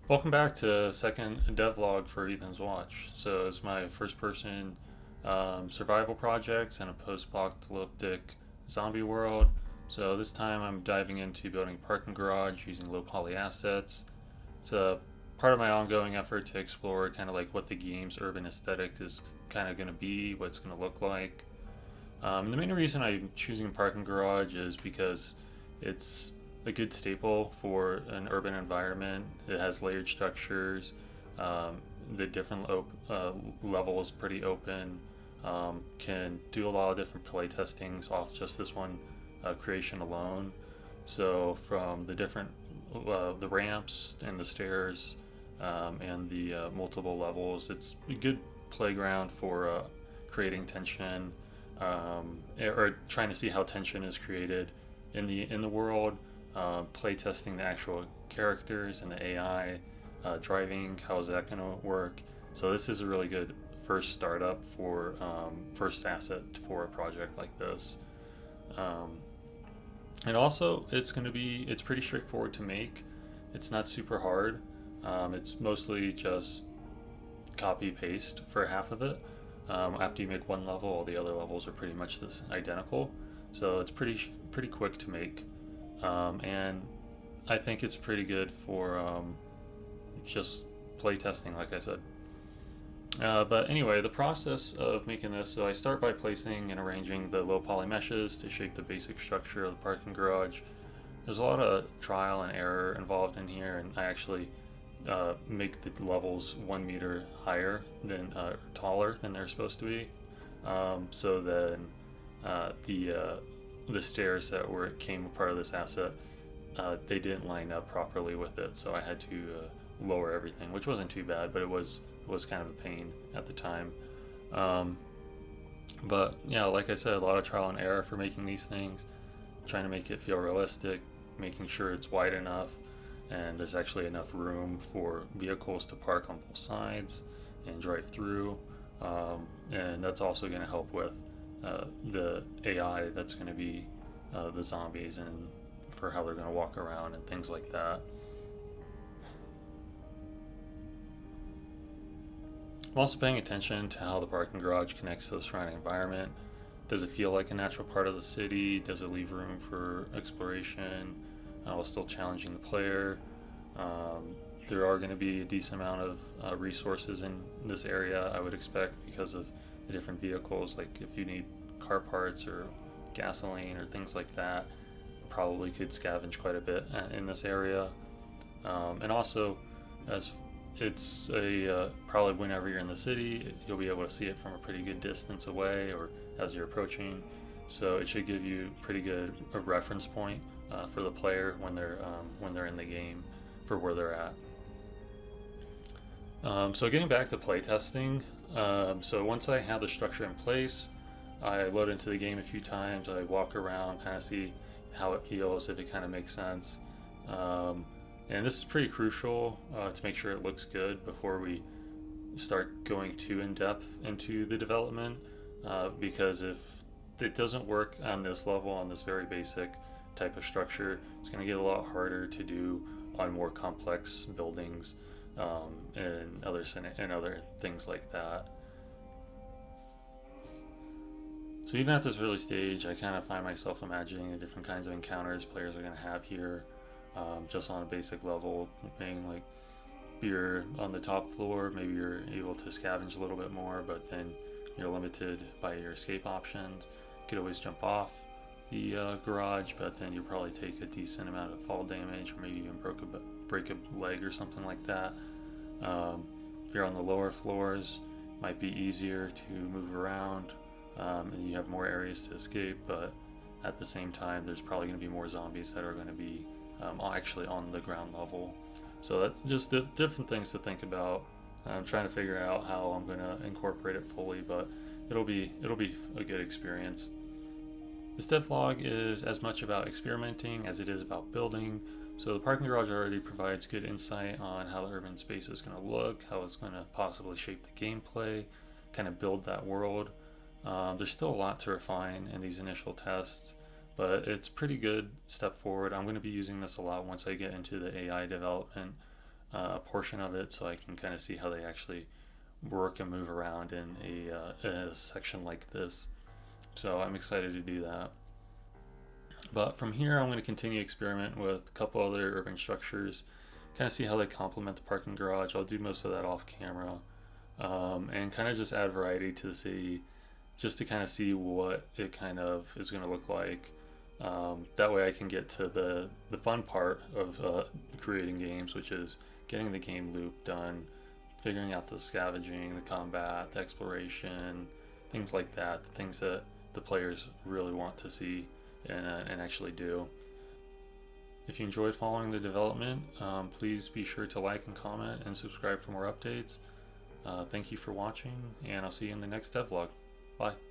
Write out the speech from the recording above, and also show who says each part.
Speaker 1: Welcome back to second devlog for Ethan's Watch. So it's my first person survival projects in a post-apocalyptic zombie world. So this time I'm diving into building a parking garage using low poly assets. It's a part of my ongoing effort to explore kind of like what the game's urban aesthetic is kind of going to be, what it's going to look like. The main reason I'm choosing parking garage is because it's a good staple for an urban environment. It has layered structures. Um, the different levels pretty open. Can do a lot of different play testings off just this one creation alone. So from the different the ramps and the stairs and the multiple levels, it's a good playground for creating tension or trying to see how tension is created in the world, playtesting the actual characters and the AI, driving. How is that going to work? So this is a really good first startup for first asset for a project like this. Um, and also, it's pretty straightforward to make. It's not super hard. It's mostly just copy paste for half of it. After you make one level, all the other levels are pretty much this identical, so it's pretty quick to make, and I think it's pretty good for just play testing, like I said. But anyway, the process of making this, so I start by placing and arranging the low poly meshes to shape the basic structure of the parking garage. There's a lot of trial and error involved in here, and I actually make the levels 1 meter higher than taller than they're supposed to be. So then the stairs that were came part of this asset, they didn't line up properly with it, so I had to lower everything, which wasn't too bad, but it was kind of a pain at the time. Um, but yeah, like I said, a lot of trial and error for making these things, trying to make it feel realistic, making sure it's wide enough and there's actually enough room for vehicles to park on both sides and drive through. And that's also going to help with the AI that's going to be the zombies and for how they're going to walk around and things like that. I'm also paying attention to how the parking garage connects to the surrounding environment. Does it feel like a natural part of the city? Does it leave room for exploration while still challenging the player? Um, there are going to be a decent amount of resources in this area, I would expect, because of the different vehicles. Like if you need car parts or gasoline or things like that, probably could scavenge quite a bit in this area. And also, as it's a probably whenever you're in the city, you'll be able to see it from a pretty good distance away or as you're approaching. So it should give you pretty good a reference point for the player when they're in the game for where they're at. So getting back to playtesting, so once I have the structure in place, I load into the game a few times. I walk around, kind of see how it feels, if it kind of makes sense. Um, and this is pretty crucial to make sure it looks good before we start going too in depth into the development. Because if it doesn't work on this level, on this very basic type of structure, it's going to get a lot harder to do on more complex buildings and other things like that. So even at this early stage, I kind of find myself imagining the different kinds of encounters players are going to have here, just on a basic level, being like you're on the top floor, maybe you're able to scavenge a little bit more, but then you're limited by your escape options. You could always jump off the garage, but then you probably take a decent amount of fall damage, or maybe even break a leg or something like that. If you're on the lower floors, it might be easier to move around, and you have more areas to escape, but at the same time, there's probably going to be more zombies that are going to be actually on the ground level. So that just different things to think about. I'm trying to figure out how I'm going to incorporate it fully, but it'll be a good experience. This devlog is as much about experimenting as it is about building. So the parking garage already provides good insight on how the urban space is going to look, how it's going to possibly shape the gameplay, kind of build that world. There's still a lot to refine in these initial tests, but it's pretty good step forward. I'm going to be using this a lot once I get into the AI development. portion of it, so I can kind of see how they actually work and move around in a section like this. So I'm excited to do that. But from here, I'm going to continue experiment with a couple other urban structures, kind of see how they complement the parking garage. I'll do most of that off camera, and kind of just add variety to the city, just to kind of see what it kind of is going to look like. That way I can get to the fun part of creating games, which is getting the game loop done, figuring out the scavenging, the combat, the exploration, things like that, the things that the players really want to see and actually do. If you enjoyed following the development, please be sure to like and comment and subscribe for more updates. Thank you for watching, and I'll see you in the next devlog. Bye.